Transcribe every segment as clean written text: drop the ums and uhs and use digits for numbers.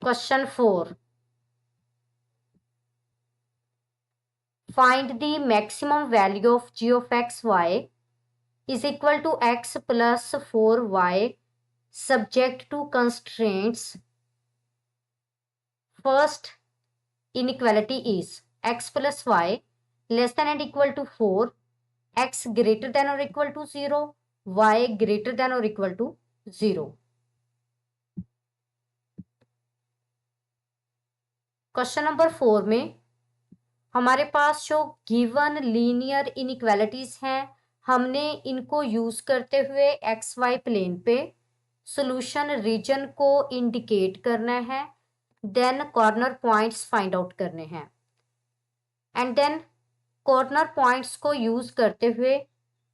Question 4, find the maximum value of g of x y is equal to x plus 4y subject to constraints. First inequality is x plus y less than and equal to 4, x greater than or equal to 0, y greater than or equal to 0. Question number 4 में हमारे पास जो given linear inequalities हैं, हमने इनको use करते हुए X Y plane पे solution region को इंडिकेट करना है, then corner points find out करने हैं, एंड देन कॉर्नर पॉइंट्स को यूज करते हुए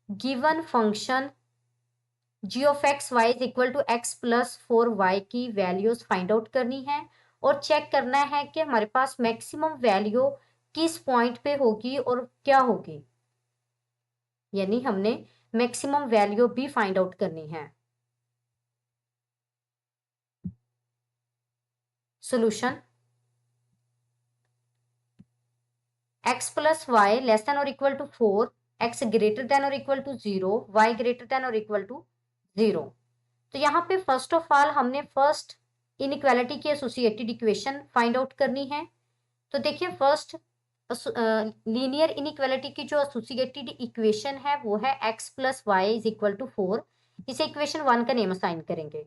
given function g of x Y is equal to X plus 4y की वैल्यूज फाइंड आउट करनी है और चेक करना है कि हमारे पास मैक्सिमम वैल्यू किस पॉइंट पे होगी और क्या होगी, यानी हमने मैक्सिमम वैल्यू भी फाइंड आउट करनी है। Solution x plus y less than और equal to 4, x greater than और equal to 0, y greater than और इक्वल टू 0। तो यहाँ पे फर्स्ट ऑफ ऑल हमने फर्स्ट इनइक्वालिटी की एसोसिएटेड इक्वेशन फाइंड आउट करनी है। तो देखिए फर्स्ट लीनियर इनइक्वालिटी की जो एसोसिएटेड इक्वेशन है वो है x plus Y is equal to 4। इसे इक्वेशन 1 का नेम असाइन करेंगे।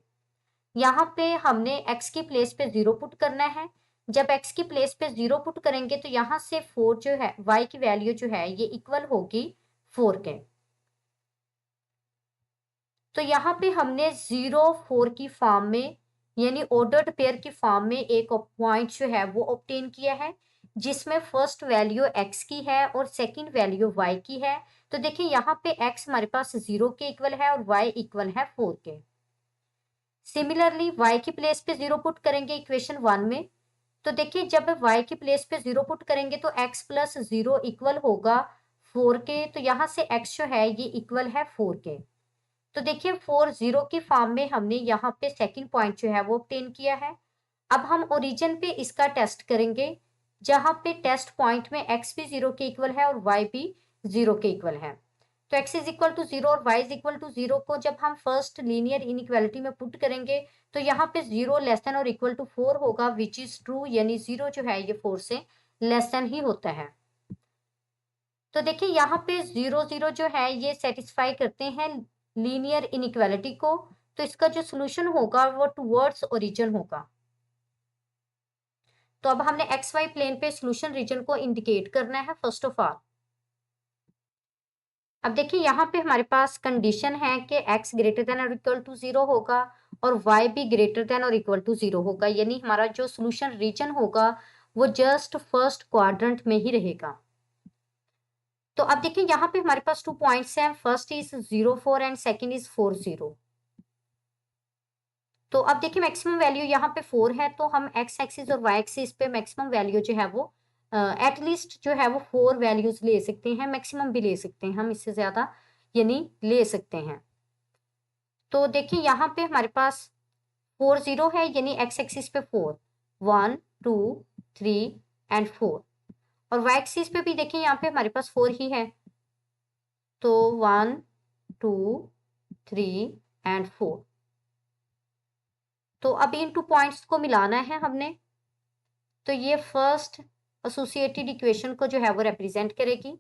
यहाँ पे हमने x की प्लेस पे 0 पुट करना है। जब x की प्लेस पे 0 पुट करेंगे तो यहाँ से 4 जो है y की वैल्यू जो है ये इक्वल होगी 4 के। तो यहाँ पे हमने 0 4 की फॉर्म में यानी ऑर्डर्ड पेयर की फॉर्म में एक पॉइंट जो है वो ऑब्टेन किया है, जिसमें फर्स्ट वैल्यू x की है और सेकंड वैल्यू y की है। तो देखिए यहाँ पे x हमारे पास 0 के इक्वल है और y इक्वल है 4 के। सिमिलरली y की प्लेस पे 0 पुट करेंगे इक्वेशन 1 में। तो देखिए जब y की प्लेस पे 0 पुट करेंगे तो x प्लस 0 इक्वल होगा 4 के। तो यहाँ से x जो है ये इक्वल है 4 के। तो देखिए 4 0 की फॉर्म में हमने यहाँ पे सेकंड पॉइंट जो है वो ऑब्टेन किया है। अब हम ओरिजिन पे इसका टेस्ट करेंगे, जहां पे टेस्ट पॉइंट में x भी 0 के इक्वल है और y भी 0 के इक्वल है। तो x इज इक्वल टू 0 और y इज इक्वल टू 0 को जब हम फर्स्ट लीनियर इनइक्वालिटी में पुट करेंगे तो यहाँ पे 0 लेस देन और इक्वल टू 4 होगा, विच इज ट्रू, यानी 0 जो है ये 4 से लेस देन ही होता है। तो देखिए यहाँ पे 0 0 जो है ये सेटिस्फाई करते हैं लीनियर इनइक्वालिटी को। तो इसका जो सोल्यूशन होगा वो टुवर्ड्स ओरिजिन होगा। तो अब हमने एक्स वाई प्लेन पे सोल्यूशन रीजन को इंडिकेट करना है फर्स्ट ऑफ ऑल। अब देखिए यहाँ पे हमारे पास कंडीशन है कि x ग्रेटर देन और इक्वल टू 0 होगा और y भी ग्रेटर देन और इक्वल टू 0 होगा, यानी हमारा जो सोल्यूशन रीजन होगा वो जस्ट फर्स्ट क्वाड्रेंट में ही रहेगा। तो अब देखिए यहाँ पे हमारे पास 2 पॉइंट्स हैं, first is 0 4 and second is 4 0। तो अब देखिए मैक्सिमम वैल्यू यहाँ पे 4 है, तो हम x एक्सिस और y एक्सिस पे मैक्सिमम वैल्यू जो है वो एटलीस्ट जो है वो 4 वैल्यूज ले सकते हैं, मैक्सिमम भी ले सकते हैं, हम इससे ज्यादा यानी ले सकते हैं। तो देखिए यहाँ पे हमारे पास 4 0 है, यानी x एक्सिस पे 4 1 2 3 एंड 4, और y एक्सिस पे भी देखिए यहाँ पे हमारे पास 4 ही है, तो 1 2 3 एंड 4। तो अब इन 2 पॉइंट्स को मिलाना है हमने। तो ये फर्स्ट एसोसिएटेड इक्वेशन को जो है वो रिप्रेजेंट करेगी।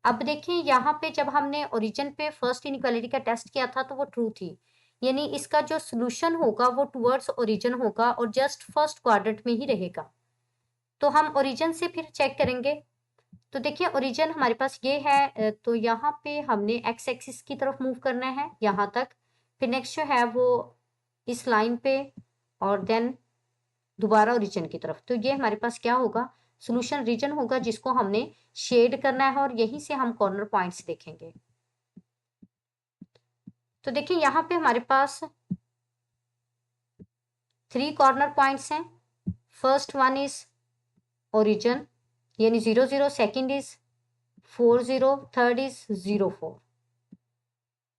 अब देखिए यहाँ पे जब हमने ओरिजिन पे फर्स्ट इनइक्वालिटी का टेस्ट किया था तो वो ट्रू थी, यानी इसका जो सोल्यूशन होगा वो टुवर्ड्स ओरिजिन होगा और जस्ट फर्स्ट क्वाड्रेंट में ही रहेगा। तो हम ओरिजिन से फिर चेक करेंगे। तो देखिए ओरिजिन हमारे पास ये है, तो यहाँ पे हमने एक्स एक्सिस की तरफ मूव करना है यहाँ तक, फिर नेक्स्ट जो है वो इस लाइन पे और देन दोबारा ओरिजिन की तरफ। तो ये हमारे पास क्या होगा, सोल्यूशन रीजन होगा जिसको हमने शेड करना है और यहीं से हम कॉर्नर पॉइंट्स देखेंगे। तो देखिए यहाँ पे हमारे पास 3 कॉर्नर पॉइंट्स हैं। फर्स्ट वन इज ओरिजिन यानी 0 0, सेकंड इज 4 0, थर्ड इज 0 4।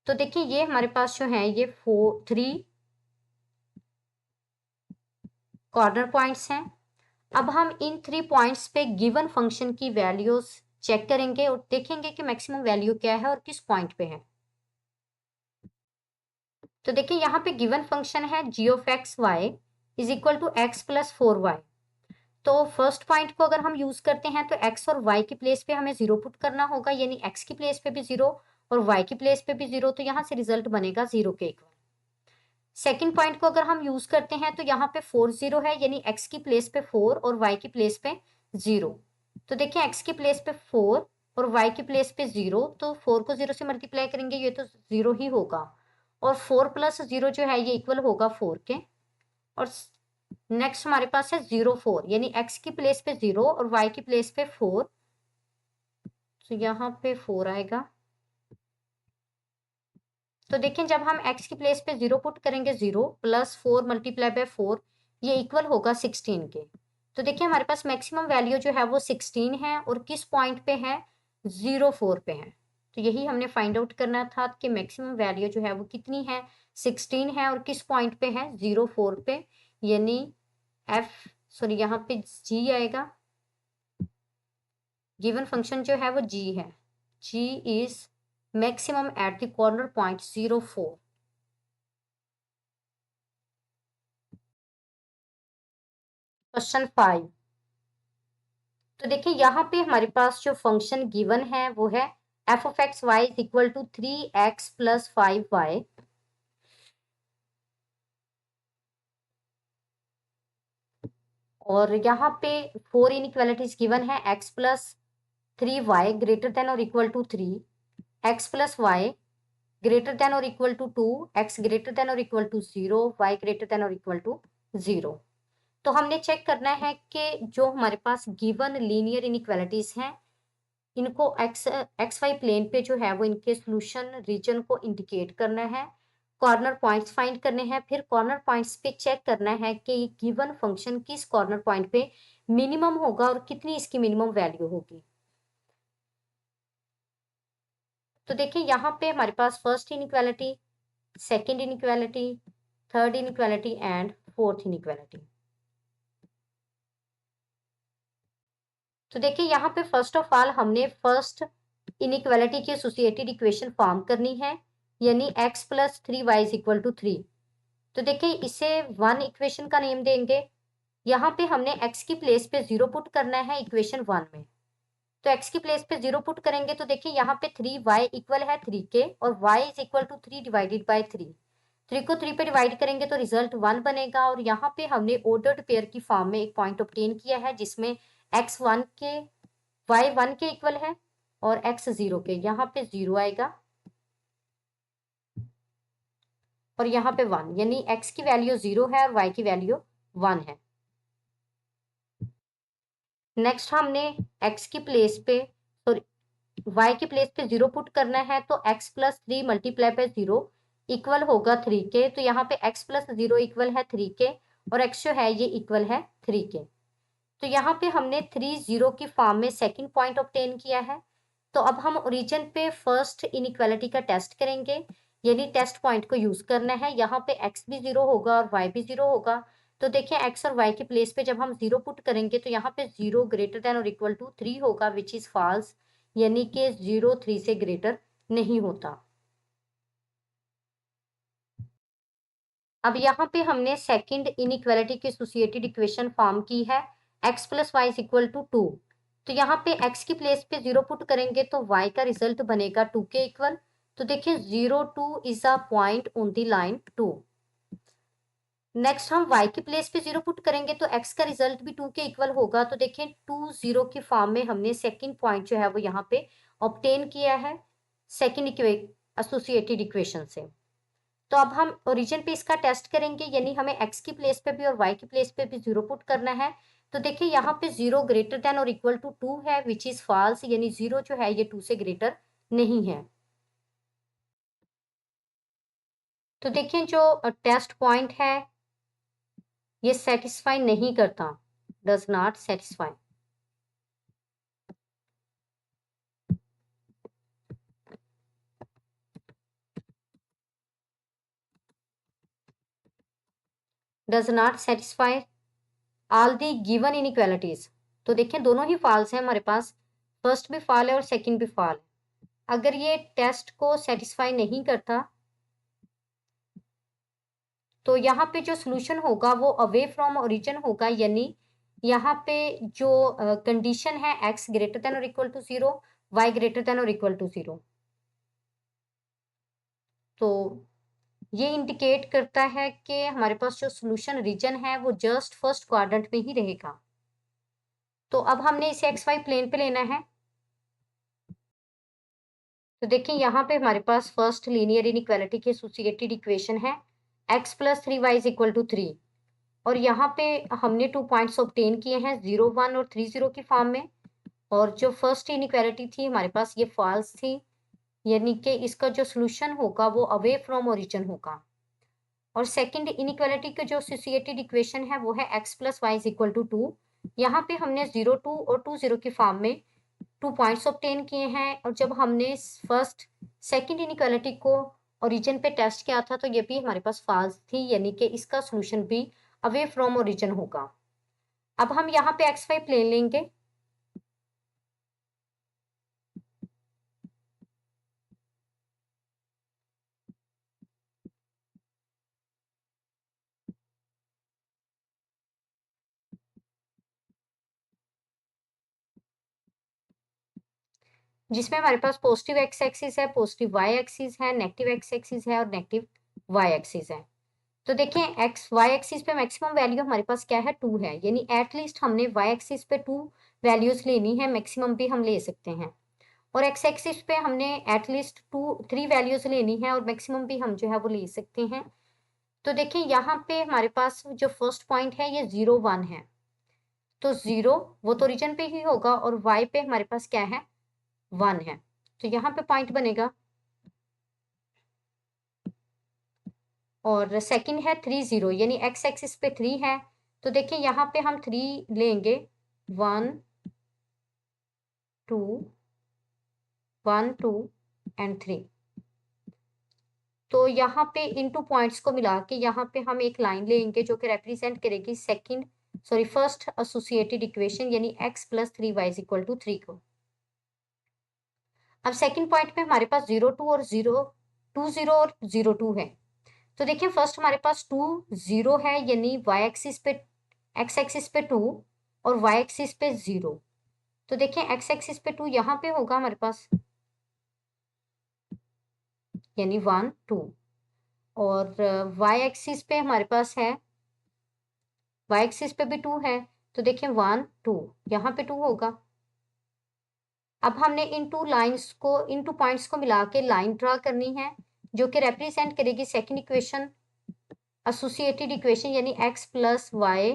तो देखिए ये हमारे पास जो है ये 3 कॉर्नर पॉइंट्स हैं। अब हम इन 3 पॉइंट्स पे गिवन फंक्शन की वैल्यूज चेक करेंगे और देखेंगे कि मैक्सिमम वैल्यू क्या है और किस पॉइंट पे है। तो देखिए यहाँ पे गिवन फंक्शन है g of x Y is equal to X plus 4y। तो फर्स्ट पॉइंट को अगर हम यूज करते हैं तो x और y की प्लेस पे हमें 0 पुट करना होगा, यानी x की प्लेस पे भी 0 और y की प्लेस पे भी 0, तो यहाँ से रिजल्ट बनेगा 0 के इक्वल। सेकेंड पॉइंट को अगर हम यूज करते हैं तो यहाँ पे 4 0 है, यानी x की प्लेस पे 4 और y की प्लेस पे 0। तो देखिए x की प्लेस पे 4 और y की प्लेस पे 0, तो 4 को 0 से मल्टीप्लाई करेंगे ये तो 0 ही होगा, और 4 प्लस 0 जो है ये इक्वल होगा 4 के। और नेक्स्ट हमारे पास है 0 4, यानी x की प्लेस पे 0 और y की प्लेस पे 4, तो यहाँ पे 4 आएगा। तो देखिए जब हम x की प्लेस पे 0 पुट करेंगे, 0 प्लस 4 मल्टीप्लाई बाय 4 ये इक्वल होगा 16 के। तो देखिए हमारे पास मैक्सिमम वैल्यू जो है वो 16 है और किस पॉइंट पे है, 0 4 पे है। तो यही हमने फाइंड आउट करना था कि मैक्सिमम वैल्यू जो है वो कितनी है, 16 है और किस पॉइंट पे है, 0 4 पे, यानी यहाँ पे g आएगा। गिवन फंक्शन जो है वो g है, g is maximum at the corner point 0 4। Question 5। तो देखिए यहाँ पे हमारे पास जो फंक्शन गिवन है वो है f of x Y is equal to 3x plus 5y। और यहाँ पे 4 इनइक्वालिटीज गिवन है, x plus 3y greater than और equal to 3, x plus y greater than और equal to 2, x greater than और equal to 0, y greater than और equal to 0। तो हमने चेक करना है कि जो हमारे पास गिवन लीनियर इनइक्वालिटीज हैं इनको एक्स वाई प्लेन पे जो है वो इनके सोल्यूशन रीजन को इंडिकेट करना है, कॉर्नर पॉइंट्स फाइंड करने हैं, फिर कॉर्नर पॉइंट्स पे चेक करना है कि ये गिवन फंक्शन किस कॉर्नर पॉइंट पे मिनिमम होगा और कितनी इसकी मिनिमम वैल्यू होगी। तो देखिए यहाँ पे हमारे पास first inequality, second inequality, third inequality and fourth inequality. तो देखिए यहाँ पे फर्स्ट ऑफ ऑल हमने फर्स्ट इनइक्वालिटी की एसोसिएटेड इक्वेशन फॉर्म करनी है, यानी x plus 3y is equal to 3। तो देखिए इसे वन इक्वेशन का नेम देंगे। यहाँ पे हमने x की प्लेस पे 0 पुट करना है इक्वेशन 1 में। तो x की प्लेस पे 0 पुट करेंगे तो देखिए यहाँ पे 3y इक्वल है 3 के और y is equal to 3 divided by 3। 3 को 3 पे डिवाइड करेंगे तो रिजल्ट 1 बनेगा, और यहाँ पे हमने ऑर्डर्ड पेयर की फॉर्म में एक पॉइंट ऑब्टेन किया है जिसमें x 1 के y 1 के इक्वल है और x 0 के, यहाँ पे 0 आएगा और यहाँ पे 1, यानी x की वैल्यू 0 है और y की वैल्यू 1 है। नेक्स्ट हमने x की प्लेस पे सॉरी y की प्लेस पे 0 पुट करना है, तो x plus 3 multiply by 0 equal होगा 3 के। तो यहाँ पे x प्लस 0 इक्वल है 3 के और x जो है ये इक्वल है 3 के। तो यहाँ पे हमने 3 0 की फॉर्म में सेकंड पॉइंट ऑब्टेन किया है। तो अब हम ओरिजिन पे फर्स्ट इनइक्वालिटी का टेस्ट करेंगे, यानी टेस्ट पॉइंट को यूज करना है। यहाँ पे x भी 0 होगा और y भी 0 होगा। तो देखिए x और y की प्लेस पे जब हम 0 पुट करेंगे तो यहाँ पे 0 ग्रेटर देन और इक्वल टू 3 होगा, विच इज फॉल्स, यानी कि 0 3 से ग्रेटर नहीं होता। अब यहाँ पे हमने सेकंड इनइक्वालिटी की एसोसिएटेड इक्वेशन फॉर्म की है, x plus Y is equal to 2। तो यहाँ पे x की प्लेस पे 0 पुट करेंगे तो y का रिजल्ट बनेगा 2 के इक्वल। तो देखिए 0 2 is a point on the line 2। Next हम y की प्लेस पे 0 पुट करेंगे तो x का रिजल्ट भी 2 के इक्वल होगा। तो देखिए 2 0 की फॉर्म में हमने सेकंड पॉइंट जो है वो यहाँ पे ऑब्टेन किया है सेकंड एसोसिएटेड इक्वेशन से। तो अब हम ओरिजिन पे इसका टेस्ट करेंगे, यानी हमें x की प्लेस पे भी और y की प्लेस पे भी 0 पुट करना है। तो देखिए यहाँ पे 0 ग्रेटर देन और इक्वल टू 2 है, विच इज फॉल्स, यानी 0 जो है ये 2 से ग्रेटर नहीं है। तो देखिए जो टेस्ट पॉइंट है ये सेटिस्फाई नहीं करता, does not satisfy. Does not satisfy all the given inequalities. तो देखें दोनों ही फॉल्स हैं हमारे पास, फर्स्ट भी फॉल है और सेकंड भी फॉल है। अगर ये टेस्ट को सेटिस्फाई नहीं करता तो यहाँ पे जो सोल्यूशन होगा वो अवे फ्रॉम ओरिजिन होगा, यानी यहाँ पे जो कंडीशन है x ग्रेटर देन और equal to 0, y greater than और इक्वल टू 0। तो ये इंडिकेट करता है कि हमारे पास जो सोल्यूशन रीजन है वो जस्ट फर्स्ट क्वाड्रेंट में ही रहेगा। तो अब हमने इसे एक्स वाई प्लेन पे लेना है। तो देखिए यहाँ पे हमारे पास फर्स्ट लीनियर इनइक्वालिटी की एसोसिएटेड इक्वेशन है x plus 3y is equal to 3, और यहाँ पे हमने 2 पॉइंट्स ऑब्टेन किए हैं 0 1 और 3 0 की फॉर्म में। और जो फर्स्ट इनइक्वालिटी थी हमारे पास ये फॉल्स थी, यानी कि इसका जो सोल्यूशन होगा वो अवे फ्रॉम ओरिजिन होगा। और सेकंड इनइक्वालिटी का जो एसोसिएटेड इक्वेशन है वो है x plus Y is equal to 2। यहाँ पे हमने 0 2 और 2 0 की फॉर्म में 2 पॉइंट्स ऑब्टेन किए हैं, और जब हमने फर्स्ट सेकंड इनइक्वालिटी को ओरिजिन पे टेस्ट किया था तो ये भी हमारे पास फॉल्स थी, यानी कि इसका सोल्यूशन भी अवे फ्रॉम ओरिजिन होगा। अब हम यहाँ पे एक्स वाई प्लेन लेंगे। जिसमें हमारे पास पॉजिटिव एक्स एक्सिस है, पॉजिटिव वाई एक्सिस है, नेगेटिव एक्स एक्सिस है और नेगेटिव वाई एक्सिस है। तो देखें एक्स वाई एक्सिस पे मैक्सिमम वैल्यू हमारे पास क्या है, 2 है, यानी एटलीस्ट हमने वाई एक्सिस पे 2 वैल्यूज लेनी है, मैक्सिमम भी हम ले सकते हैं। और एक्स एक्सिस पे हमने एटलीस्ट 3 वैल्यूज लेनी है और मैक्सिमम भी हम जो है वो ले सकते हैं। तो देखें यहाँ पे हमारे पास जो फर्स्ट पॉइंट है ये 0 1 है, तो 0 वो तो ओरिजिन पे ही होगा, और वाई पे हमारे पास क्या है, 1 है, तो यहाँ पे पॉइंट बनेगा। और सेकंड है 3 0, यानी एक्स एक्सिस पे 3 है, तो देखिए यहाँ पे हम 3 लेंगे, 1 2 1 2 एंड 3। तो यहाँ पे इन 2 पॉइंट्स को मिला के यहाँ पे हम एक लाइन लेंगे जो कि रिप्रेजेंट करेगी फर्स्ट एसोसिएटेड इक्वेशन, यानी x plus 3y is equal to 3 को। अब सेकंड पॉइंट पे हमारे पास 0 2 और 0 2 0 और 0 2 है। तो देखिए फर्स्ट हमारे पास 2 0 है, यानी y एक्सिस पे x एक्सिस पे 2 और y एक्सिस पे 0। तो देखिए x एक्सिस पे 2 यहाँ पे होगा हमारे पास, यानी 1 2, और y एक्सिस पे हमारे पास है, y एक्सिस पे भी 2 है, तो देखिए 1 2 यहाँ पे 2 होगा। अब हमने इन 2 लाइंस को, इन 2 पॉइंट्स को मिला के लाइन ड्रा करनी है जो कि रिप्रेजेंट करेगी सेकंड इक्वेशन, एसोसिएटेड इक्वेशन, यानी x plus Y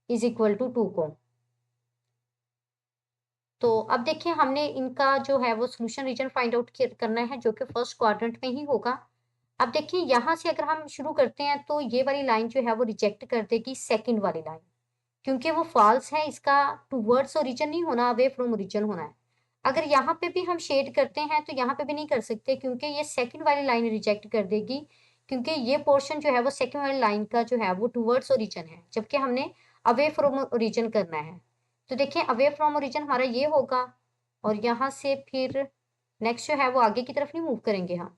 is equal to 2 को। तो अब देखिए हमने इनका जो है वो सोल्यूशन रीजन फाइंड आउट करना है जो कि फर्स्ट क्वाड्रेंट में ही होगा। अब देखिए यहाँ से अगर हम शुरू करते हैं तो ये वाली लाइन जो है वो रिजेक्ट कर देगी सेकंड वाली लाइन, क्योंकि वो फॉल्स है, इसका टूवर्ड्स ओरिजिन नहीं होना, अवे फ्रॉम ओरिजिन होना है। अगर यहाँ पे भी हम शेड करते हैं तो यहाँ पे भी नहीं कर सकते, क्योंकि ये सेकंड वाली लाइन रिजेक्ट कर देगी, क्योंकि ये पोर्शन जो है वो सेकंड वाली लाइन का जो है वो टूवर्ड्स ओरिजिन है, जबकि हमने अवे फ्रॉम ओरिजिन करना है। तो देखिए अवे फ्रॉम ओरिजिन हमारा ये होगा, और यहाँ से फिर नेक्स्ट जो है वो आगे की तरफ नहीं मूव करेंगे हम।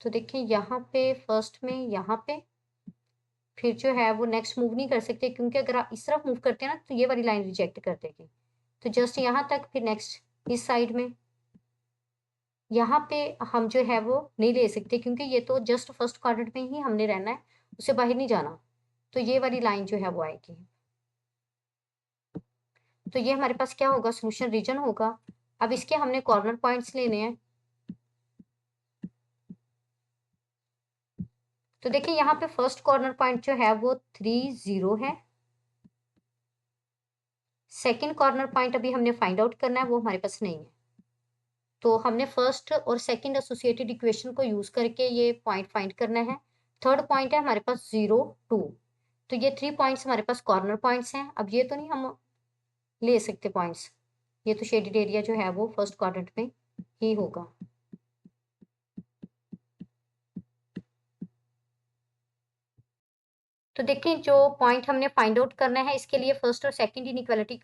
तो देखिए यहाँ पे फर्स्ट में यहाँ पे फिर जो है वो नेक्स्ट मूव नहीं कर सकते, क्योंकि अगर आप इस तरफ मूव करते हैं ना तो ये वाली लाइन रिजेक्ट कर देगी। तो जस्ट यहाँ तक, फिर नेक्स्ट इस साइड में यहाँ पे हम जो है वो नहीं ले सकते, क्योंकि ये तो जस्ट फर्स्ट क्वाड्रेंट में ही हमने रहना है, उससे बाहर नहीं जाना। तो ये वाली लाइन जो है वो आएगी। तो ये हमारे पास क्या होगा, सोल्यूशन रीजन होगा। अब इसके हमने कॉर्नर पॉइंट्स लेने हैं। तो देखिए यहाँ पे फर्स्ट कॉर्नर पॉइंट जो है वो 3 0 है। सेकंड कॉर्नर पॉइंट अभी हमने फाइंड आउट करना है, वो हमारे पास नहीं है। तो हमने फर्स्ट और सेकंड एसोसिएटेड इक्वेशन को यूज करके ये पॉइंट फाइंड करना है। थर्ड पॉइंट है हमारे पास 0 2। तो ये 3 पॉइंट्स हमारे पास कॉर्नर पॉइंट्स हैं। अब ये तो नहीं हम ले सकते पॉइंट्स, ये तो शेडेड एरिया जो है वो फर्स्ट क्वाड्रेंट में ही होगा। तो देखें जो पॉइंट हमने फाइंड आउट करना है इसके लिए फर्स्ट और सेकंड इनइक्वालिटी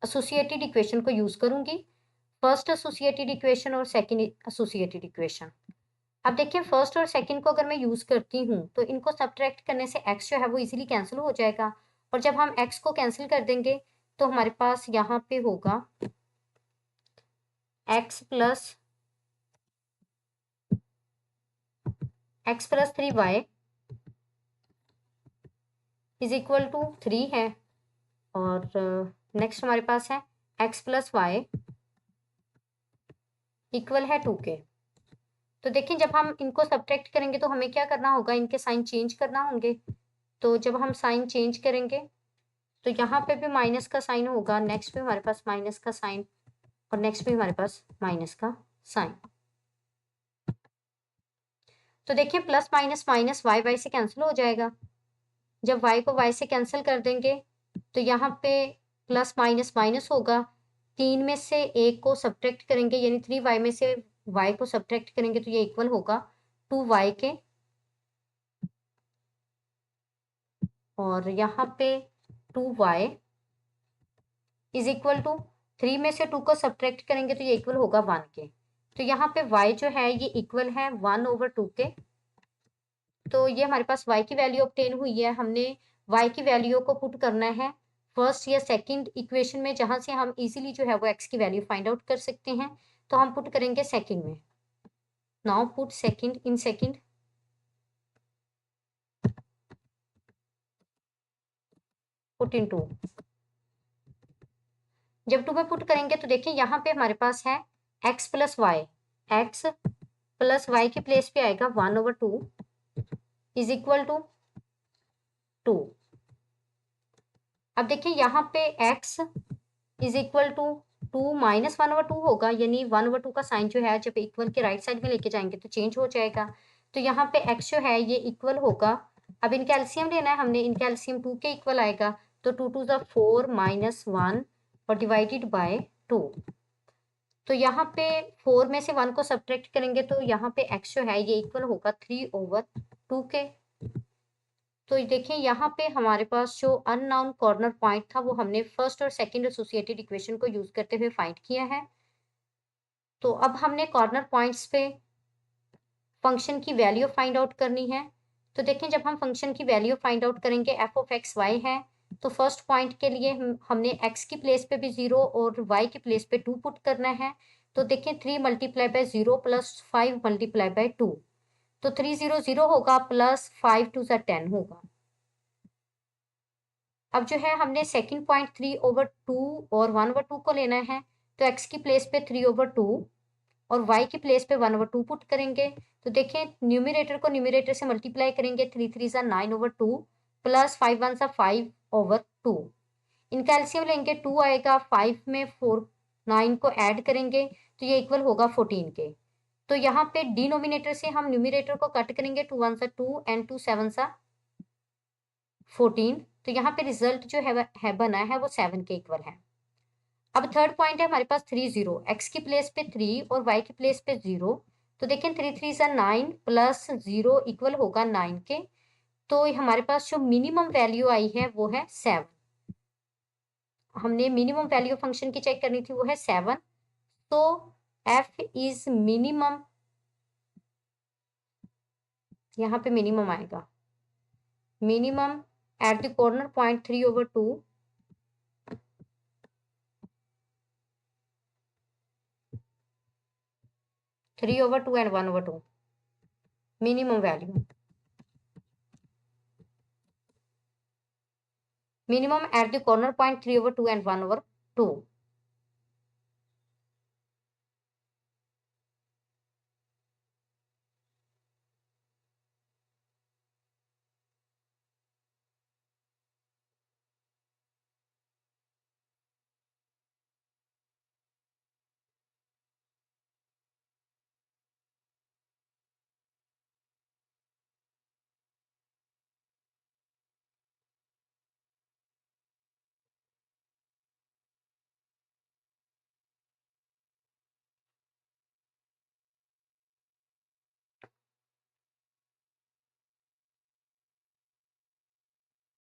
एसोसिएटेड इक्वेशन को यूज करूंगी। फर्स्ट एसोसिएटेड इक्वेशन और सेकंड एसोसिएटेड इक्वेशन। अब देखिए फर्स्ट और सेकंड को अगर मैं यूज करती हूँ तो इनको सब्ट्रैक्ट करने से एक्स जो है वो इजीली कैंसिल हो जाएगा, और जब हम एक्स को कैंसिल कर देंगे तो हमारे पास यहाँ पे होगा X plus 3y is equal to 3 है, और नेक्स्ट हमारे पास है एक्स प्लस वाई इक्वल है 2k। तो देखिए जब हम इनको सब्ट्रैक्ट करेंगे तो हमें क्या करना होगा, इनके साइन चेंज करना होंगे। तो जब हम साइन चेंज करेंगे तो यहाँ पे भी माइनस का साइन होगा, नेक्स्ट पे हमारे पास माइनस का साइन, और नेक्स्ट पे हमारे पास माइनस का साइन। तो देखिए plus minus minus Y Y से कैंसिल हो जाएगा। जब वाई को वाई से कैंसिल कर देंगे तो यहाँ पे प्लस माइनस माइनस होगा, 3 में से 1 को सब्ट्रैक्ट करेंगे यानी 3y में से y को सब्ट्रैक्ट करेंगे तो ये इक्वल होगा 2y के, और यहाँ पे 2y इज इक्वल टू 3 में से 2 को सब्ट्रैक्ट करेंगे तो ये इक्वल होगा 1 के। तो यहाँ पे y जो है ये इक्वल है 1/2 के। तो ये हमारे पास y की वैल्यू ऑब्टेन हुई है। हमने y की वैल्यू को पुट करना है फर्स्ट या सेकंड इक्वेशन में, जहां से हम इजीली जो है वो x की वैल्यू फाइंड आउट कर सकते हैं। तो हम पुट करेंगे सेकंड में। Now put second in second, put in 2। जब 2 में पुट करेंगे तो देखिए यहाँ पे हमारे पास है x plus Y, X plus Y की प्लेस पे आएगा 1/2 इज इक्वल टू 2। अब देखिए यहाँ पे x is equal to 2 minus 1/2 होगा, यानी 1/2 का साइन जो है जब इक्वल के राइट साइड में लेके जाएंगे तो चेंज हो जाएगा। तो यहाँ पे x जो है ये इक्वल होगा, अब इनका एलसीएम लेना है हमने, इनका एलसीएम 2 के इक्वल आएगा। तो 2 2 ज़ा 4 माइनस 1 और डिवाइडेड बाय 2। तो यहाँ पे 4 में से 1 को सब्ट्रैक्ट करेंगे तो यहाँ पे x जो है ये इक्वल होगा 3/2 के। तो देखिए यहाँ पे हमारे पास जो अननोन कॉर्नर पॉइंट था वो हमने फर्स्ट और सेकंड एसोसिएटेड इक्वेशन को यूज करते हुए फाइंड किया है। तो अब हमने कॉर्नर पॉइंट्स पे फंक्शन की वैल्यू फाइंड आउट करनी है। तो देखें जब हम फंक्शन की वैल्यू फाइंड आउट करेंगे एफ ऑफ एक्स वाई है, तो फर्स्ट पॉइंट के लिए हमने एक्स की प्लेस पे भी 0 और वाई की प्लेस पे 2 पुट करना है। तो देखें 3 multiply by 0 plus 5 multiply by 2, तो 3 0 0 होगा प्लस 5 2 10 होगा। अब जो है हमने सेकंड पॉइंट 3/2 और 1/2 को लेना है। तो x की प्लेस पे 3/2 और y की प्लेस पे 1/2 पुट करेंगे। तो देखें न्यूमरेटर को न्यूमरेटर से मल्टीप्लाई करेंगे, 3 3 ज़ा 9/2 प्लस 5 1 ज़ा 5/2। इनका एलसीएम लेंगे 2 आएगा, 5 में 4 9 को ऐड करेंगे तो ये इक्वल होगा 14 के। तो यहाँ पे डिनोमिनेटर से हम न्यूमरेटर को कट करेंगे, 2 1 ज़ा 2 एंड 2 7 ज़ा 14। तो यहाँ पे रिजल्ट जो है बना है वो 7 के इक्वल है। अब थर्ड पॉइंट है हमारे पास 3 0, एक्स की प्लेस पे 3 और वाई की प्लेस पे 0। तो देखें 3 3 ज़ा 9 प्लस 0 इक्वल होगा 9 के। तो हमारे पास जो मिनिमम वैल्यू आई है वो है 7। हमने मिनिमम वैल्यू फंक्शन की चेक करनी थी, वो है 7। तो एफ इज मिनिमम, यहाँ पे मिनिमम आएगा, minimum at the corner point 3/2 3/2 and 1/2 minimum value, minimum at the corner point 3/2 and 1/2।